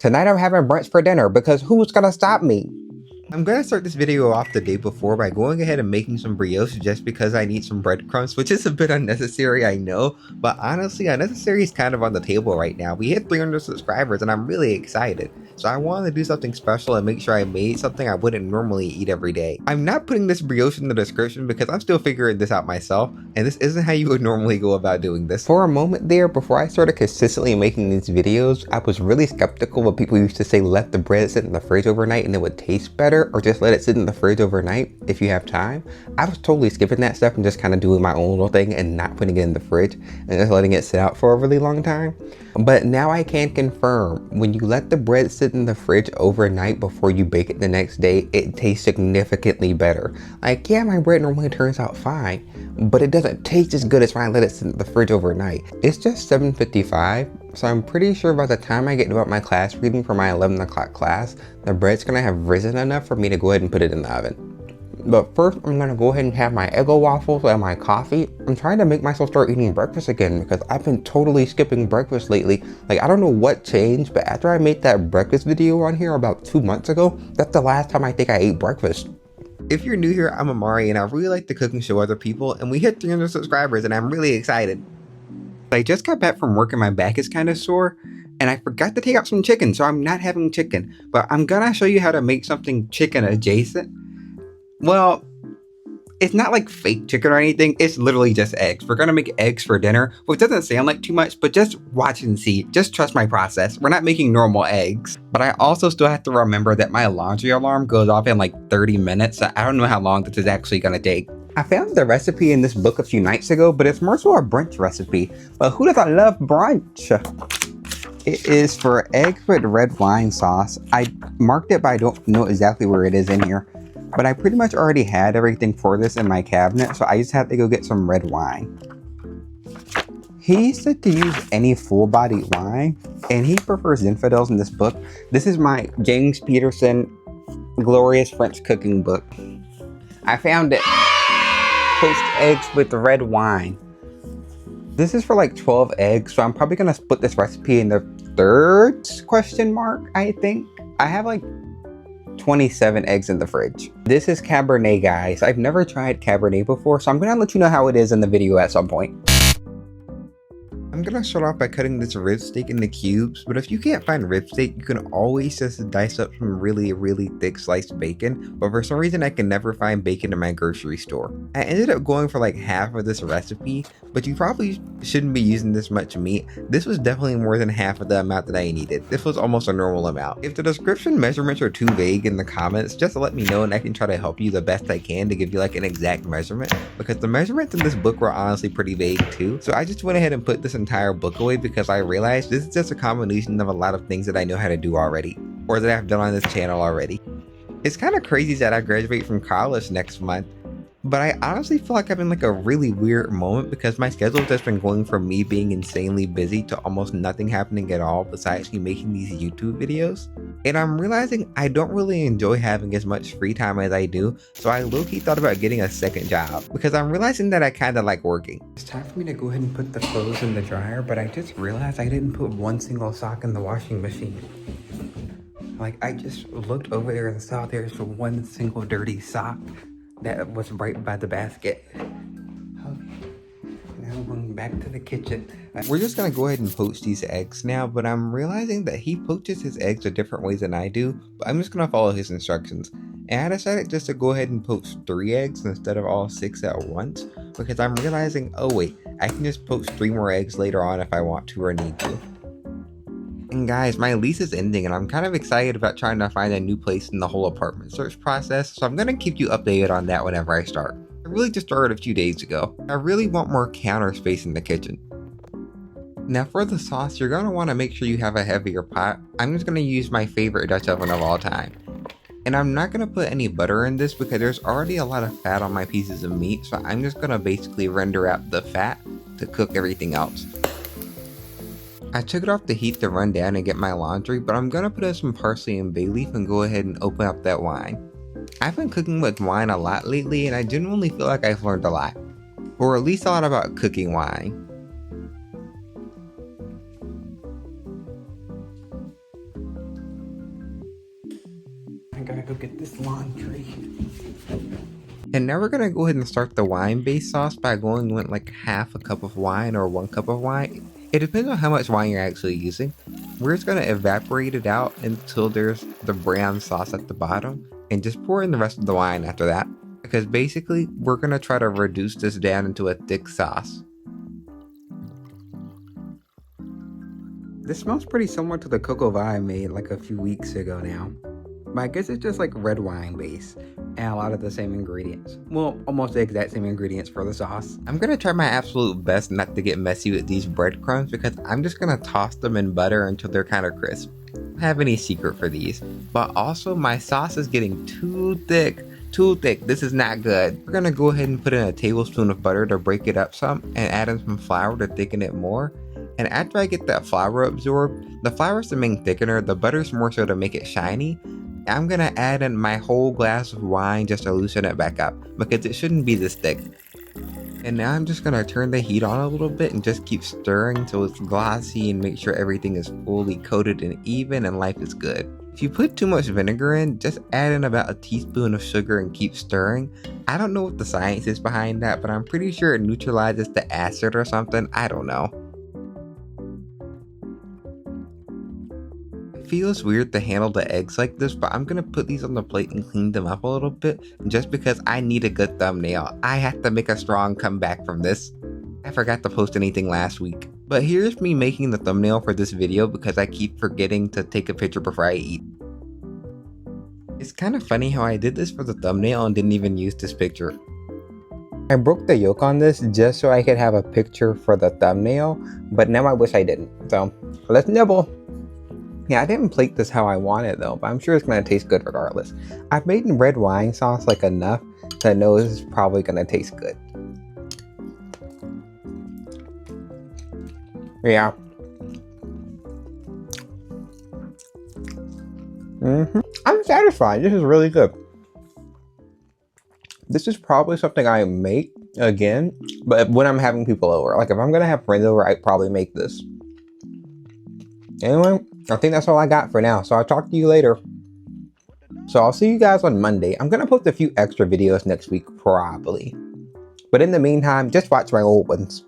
Tonight I'm having brunch for dinner because who's gonna stop me? I'm gonna start this video off the day before by going ahead and making some brioche just because I need some breadcrumbs, which is a bit unnecessary, I know, but honestly, unnecessary is kind of on the table right now. We hit 300 subscribers and I'm really excited. So I wanted to do something special and make sure I made something I wouldn't normally eat every day. I'm not putting this brioche in the description because I'm still figuring this out myself, and this isn't how you would normally go about doing this. For a moment there, before I started consistently making these videos, I was really skeptical when people used to say let the bread sit in the fridge overnight and it would taste better, or just let it sit in the fridge overnight if you have time. I was totally skipping that stuff and just kind of doing my own little thing and not putting it in the fridge and just letting it sit out for a really long time. But now I can confirm, when you let the bread sit in the fridge overnight before you bake it the next day, it tastes significantly better. Like, yeah, my bread normally turns out fine, but it doesn't taste as good as when I let it sit in the fridge overnight. It's just 7:55, so I'm pretty sure by the time I get to about my class reading for my 11 o'clock class, the bread's gonna have risen enough for me to go ahead and put it in the oven. But first, I'm gonna go ahead and have my Eggo waffles and my coffee. I'm trying to make myself start eating breakfast again because I've been totally skipping breakfast lately. Like, I don't know what changed, but after I made that breakfast video on here about 2 months ago, that's the last time I think I ate breakfast. If you're new here, I'm Amari and I really like to cook and show other people, and we hit 300 subscribers and I'm really excited. I just got back from work and my back is kind of sore, and I forgot to take out some chicken, so I'm not having chicken, but I'm gonna show you how to make something chicken adjacent. Well, it's not like fake chicken or anything, it's literally just eggs. We're gonna make eggs for dinner, which doesn't sound like too much, but just watch and see. Just trust my process. We're not making normal eggs. But I also still have to remember that my laundry alarm goes off in like 30 minutes, so I don't know how long this is actually gonna take. I found the recipe in this book a few nights ago, but it's more so a brunch recipe. But who doesn't love brunch? It is for eggs with red wine sauce. I marked it, but I don't know exactly where it is in here. But I pretty much already had everything for this in my cabinet, so I just had to go get some red wine. He said to use any full-bodied wine, and he prefers Zinfandels in this book. This is my James Peterson Glorious French Cooking book. I found it. Poached eggs with red wine. This is for like 12 eggs, so I'm probably gonna split this recipe in the third question mark, I think. I have like 27 eggs in the fridge. This is Cabernet, guys. I've never tried Cabernet before, so I'm gonna let you know how it is in the video at some point. I'm gonna start off by cutting this rib steak into cubes, but if you can't find rib steak, you can always just dice up some really thick sliced bacon, but for some reason I can never find bacon in my grocery store. I ended up going for like half of this recipe, but you probably shouldn't be using this much meat. This was definitely more than half of the amount that I needed. This was almost a normal amount. If the description measurements are too vague in the comments, just let me know and I can try to help you the best I can to give you like an exact measurement, because the measurements in this book were honestly pretty vague too. So I just went ahead and put this entire book away because I realized this is just a combination of a lot of things that I know how to do already, or that I've done on this channel already. It's kind of crazy that I graduate from college next month, but I honestly feel like I'm in like a really weird moment because my schedule has just been going from me being insanely busy to almost nothing happening at all besides me making these YouTube videos. And I'm realizing I don't really enjoy having as much free time as I do, so I low-key thought about getting a second job because I'm realizing that I kind of like working. It's time for me to go ahead and put the clothes in the dryer, but I just realized I didn't put one single sock in the washing machine. Like, I just looked over there and saw there's one single dirty sock that was right by the basket. Okay, now going back to the kitchen. We're just gonna go ahead and poach these eggs now, but I'm realizing that he poaches his eggs a different ways than I do, but I'm just gonna follow his instructions. And I decided just to go ahead and poach 3 eggs instead of all 6 at once, because I'm realizing, oh wait, I can just poach 3 more eggs later on if I want to or need to. And guys, my lease is ending and I'm kind of excited about trying to find a new place in the whole apartment search process, so I'm going to keep you updated on that whenever I start. I really just started a few days ago. I really want more counter space in the kitchen. Now for the sauce, you're going to want to make sure you have a heavier pot. I'm just going to use my favorite Dutch oven of all time. And I'm not going to put any butter in this because there's already a lot of fat on my pieces of meat, so I'm just going to basically render out the fat to cook everything else. I took it off the heat to run down and get my laundry, but I'm gonna put in some parsley and bay leaf and go ahead and open up that wine. I've been cooking with wine a lot lately and I genuinely feel like I've learned a lot. Or at least a lot about cooking wine. gotta go get this laundry. And now we're gonna go ahead and start the wine-based sauce by going with like half a cup of wine or 1 cup of wine. It depends on how much wine you're actually using. We're just gonna evaporate it out until there's the brown sauce at the bottom and just pour in the rest of the wine after that. Because basically, we're gonna try to reduce this down into a thick sauce. This smells pretty similar to the cocoa I made like a few weeks ago now. But I guess it's just like red wine base and a lot of the same ingredients. Well, almost the exact same ingredients for the sauce. I'm gonna try my absolute best not to get messy with these breadcrumbs because I'm just gonna toss them in butter until they're kind of crisp. I don't have any secret for these. But also my sauce is getting too thick. Too thick. This is not good. We're gonna go ahead and put in a tablespoon of butter to break it up some and add in some flour to thicken it more. And after I get that flour absorbed, the flour is the main thickener, the butter's more so to make it shiny. I'm gonna add in my whole glass of wine just to loosen it back up because it shouldn't be this thick. And now I'm just gonna turn the heat on a little bit and just keep stirring till it's glossy and make sure everything is fully coated and even and life is good. If you put too much vinegar in, just add in about a teaspoon of sugar and keep stirring. I don't know what the science is behind that, but I'm pretty sure it neutralizes the acid or something. I don't know. It feels weird to handle the eggs like this, but I'm gonna put these on the plate and clean them up a little bit just because I need a good thumbnail. I have to make a strong comeback from this. I forgot to post anything last week. But here's me making the thumbnail for this video because I keep forgetting to take a picture before I eat. It's kind of funny how I did this for the thumbnail and didn't even use this picture. I broke the yolk on this just so I could have a picture for the thumbnail, but now I wish I didn't. So let's nibble. Yeah, I didn't plate this how I want it though, but I'm sure it's gonna taste good regardless. I've made red wine sauce like enough to know this is probably gonna taste good. Yeah. I'm satisfied. This is really good. This is probably something I make again, but when I'm having people over. Like if I'm gonna have friends over, I'd probably make this. Anyway, I think that's all I got for now. So I'll talk to you later. So I'll see you guys on Monday. I'm gonna post a few extra videos next week, probably. But in the meantime, just watch my old ones.